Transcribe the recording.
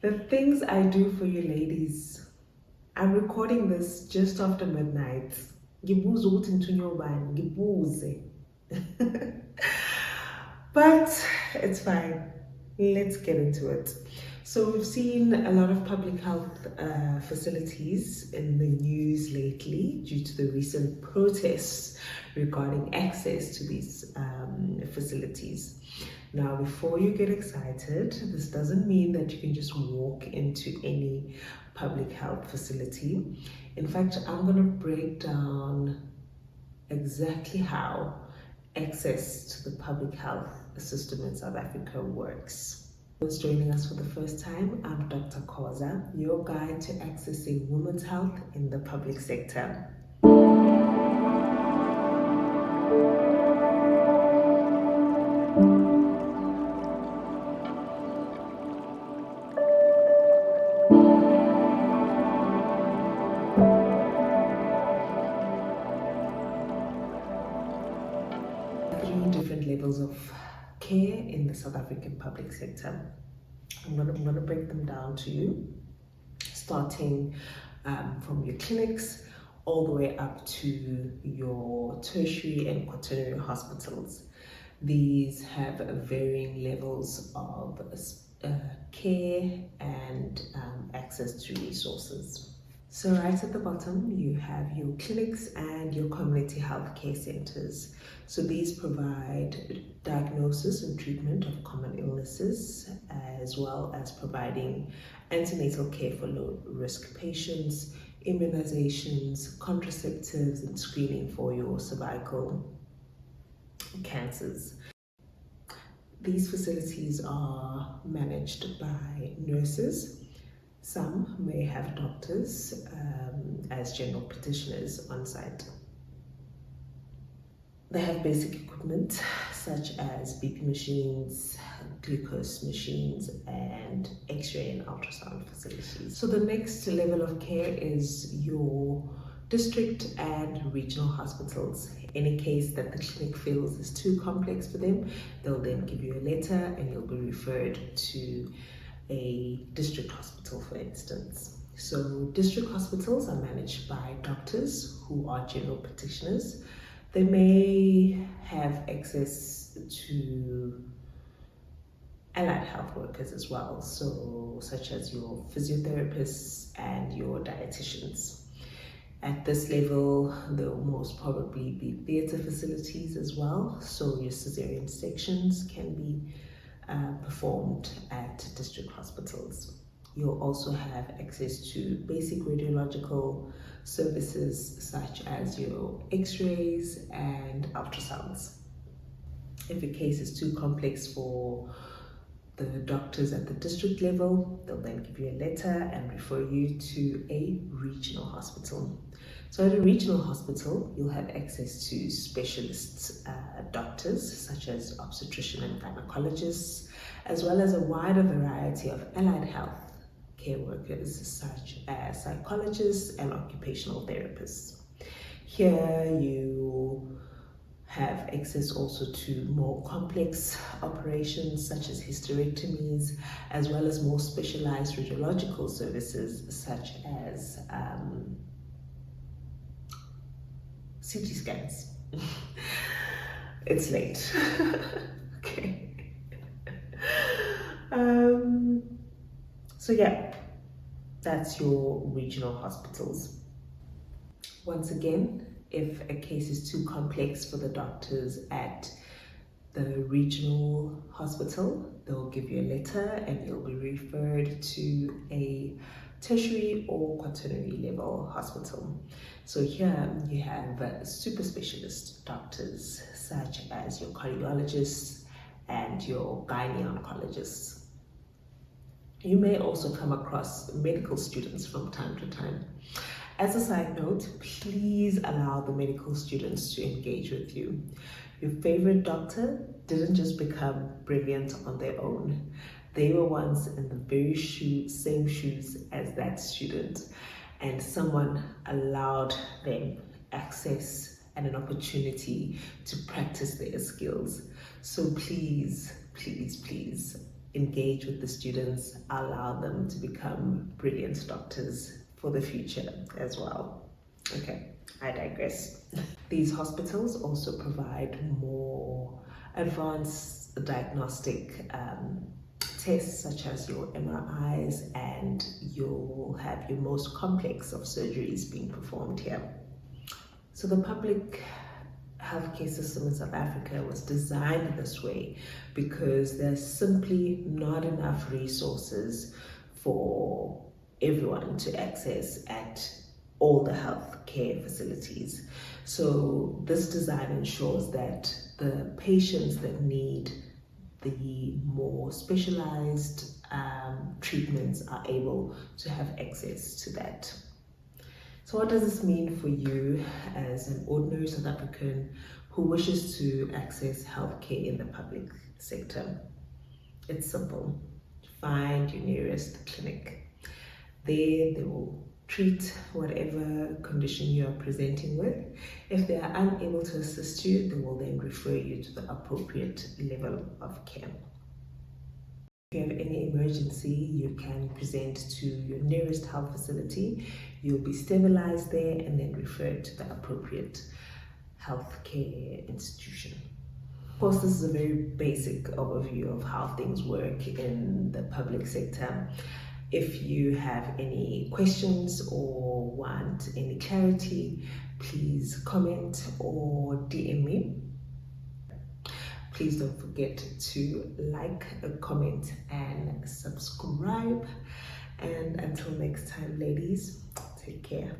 The things I do for you ladies. I'm recording this just after midnight. Ngibuza ukuthi ngithunywe ubani, ngibuze. But it's fine. Let's get into it. So we've seen a lot of public health facilities in the news lately due to the recent protests regarding access to these facilities. Now, before you get excited, this doesn't mean that you can just walk into any public health facility. In fact, I'm going to break down exactly how access to the public health system in South Africa works. Who's joining us for the first time, I'm Dr. Khoza, your guide to accessing women's health in the public sector. Three different levels of care in the South African public sector. I'm going to break them down to you, starting from your clinics all the way up to your tertiary and quaternary hospitals. These have varying levels of care and access to resources. So right at the bottom, you have your clinics and your community health care centers. So these provide diagnosis and treatment of common illnesses, as well as providing antenatal care for low-risk patients, immunizations, contraceptives, and screening for your cervical cancers. These facilities are managed by nurses. Some may have doctors as general practitioners on site. They have basic equipment such as BP machines, glucose machines, and X-ray and ultrasound facilities. So the next level of care is your district and regional hospitals. Any case that the clinic feels is too complex for them, they'll then give you a letter and you'll be referred to a district hospital, for instance. So district hospitals are managed by doctors who are general practitioners. They may have access to allied health workers as well, so such as your physiotherapists and your dietitians. At this level, there will most probably be theatre facilities as well, so your cesarean sections can be performed at district hospitals. You'll also have access to basic radiological services such as your x-rays and ultrasounds. If a case is too complex for the doctors at the district level, they'll then give you a letter and refer you to a regional hospital. So at a regional hospital, you'll have access to specialist doctors such as obstetrician and gynecologists, as well as a wider variety of allied health care workers such as psychologists and occupational therapists. Here you have access also to more complex operations such as hysterectomies, as well as more specialized radiological services such as CT scans. It's late. Okay. So yeah, that's your regional hospitals. Once again, if a case is too complex for the doctors at the regional hospital, they'll give you a letter and you'll be referred to a tertiary or quaternary level hospital. So here you have super specialist doctors such as your cardiologists and your gynae oncologists. You may also come across medical students from time to time. As a side note, please allow the medical students to engage with you. Your favorite doctor didn't just become brilliant on their own. They were once in the very same shoes as that student, and someone allowed them access and an opportunity to practice their skills. So please, please, please, engage with the students, allow them to become brilliant doctors for the future as well. Okay, I digress. These hospitals also provide more advanced diagnostic tests such as your MRIs, and you'll have your most complex of surgeries being performed here. So the public healthcare system in South Africa was designed this way because there's simply not enough resources for everyone to access at all the healthcare facilities. So this design ensures that the patients that need the more specialized treatments are able to have access to that. So what does this mean for you as an ordinary South African who wishes to access healthcare in the public sector? It's simple. Find your nearest clinic. There they will treat whatever condition you are presenting with. If they are unable to assist you, they will then refer you to the appropriate level of care. If you have any emergency, you can present to your nearest health facility. You'll be stabilized there and then referred to the appropriate healthcare institution. Of course, this is a very basic overview of how things work in the public sector. If you have any questions or want any clarity, please comment or DM me. Please don't forget to like, comment, and subscribe. And until next time, ladies, take care.